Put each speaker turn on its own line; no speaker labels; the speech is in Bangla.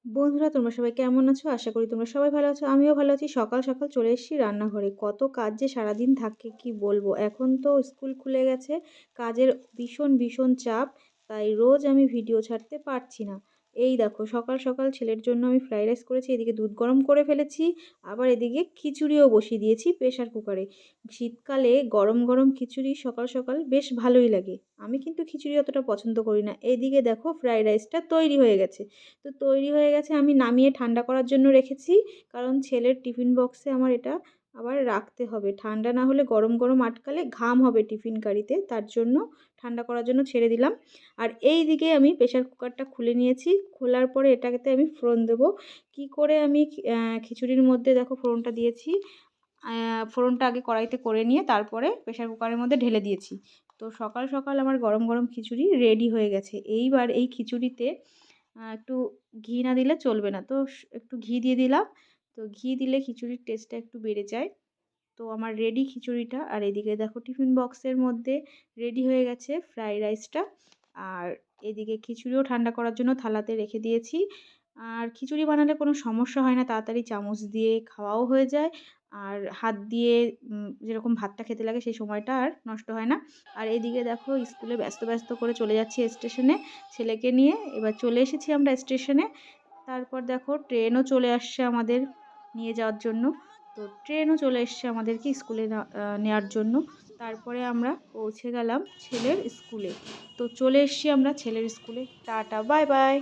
বন্ধুরা তোমরা সবাই কেমন আছো? আশা করি তোমরা সবাই ভালো আছো। আমিও ভালো আছি। সকাল, সকাল চলে এসেছি রান্নাঘরে। কত কাজ যে সারাদিন থাকে কি বলবো। এখন তো স্কুল খুলে গেছে। কাজের ভীষণ চাপ। তাই রোজ আমি ভিডিও ছাড়তে পারছি না। এই দেখো সকাল, সকাল ছেলের জন্য আমি ফ্রাইড রাইস করেছি। এদিকে দুধ গরম করে ফেলেছি। আবার এদিকে খিচুড়িও বসিয়ে দিয়েছি প্রেশার কুকারে। শীতকালে গরম, গরম খিচুড়ি সকাল, সকাল বেশ ভালোই লাগে। আমি কিন্তু খিচুড়ি অতটা পছন্দ করি না। এইদিকে দেখো ফ্রাইড রাইসটা তৈরি হয়ে গেছে। তো তৈরি হয়ে গেছে আমি নামিয়ে ঠান্ডা করার জন্য রেখেছি। কারণ ছেলের টিফিন বক্সে আমার এটা আবার রাখতে হবে। ঠান্ডা না হলে গরম, গরম আটকালে ঘাম হবে টিফিন কারিতে। তার জন্য ঠান্ডা করার জন্য ছেড়ে দিলাম। আর এই দিকে আমি প্রেশার কুকারটা খুলে নিয়েছি। খোলার পরে এটাতে আমি ফোড়ন দেবো। কী করে আমি খিচুড়ির মধ্যে দেখো ফোড়নটা দিয়েছি। ফোড়নটা আগে কড়াইতে করে নিয়ে তারপরে প্রেশার কুকারের মধ্যে ঢেলে দিয়েছি। তো সকাল, সকাল আমার গরম, গরম খিচুড়ি রেডি হয়ে গেছে। এইবার এই খিচুড়িতে একটু ঘি না দিলে চলবে না। তো একটু ঘি দিয়ে দিলাম। তো ঘি দিলে খিচুড়ির টেস্টটা একটু বেড়ে যায়। তো আমার রেডি খিচুড়িটা। আর এদিকে দেখো টিফিন বক্সের মধ্যে রেডি হয়ে গেছে ফ্রাইড রাইসটা। আর এদিকে খিচুড়িও ঠান্ডা করার জন্য থালাতে রেখে দিয়েছি। আর খিচুড়ি বানালে কোনো সমস্যা হয় না, তাড়াতাড়ি চামচ দিয়ে খাওয়াও হয়ে যায়। আর হাত দিয়ে যেরকম ভাতটা খেতে লাগে সেই সময়টা আর নষ্ট হয় না। আর এদিকে দেখো স্কুলে ব্যস্ত, ব্যস্ত করে চলে যাচ্ছি স্টেশনে ছেলেকে নিয়ে। এবার চলে এসেছি আমরা স্টেশনে। তারপর দেখো ট্রেনও চলে আসছে আমাদের নিয়ে যাওয়ার জন্য। তো ট্রেনও চলে এসছে আমাদেরকে স্কুলে নেওয়ার জন্য। তারপরে আমরা পৌঁছে গেলাম ছেলের স্কুলে। তো চলে এসছি আমরা ছেলের স্কুলে। Tata bye bye.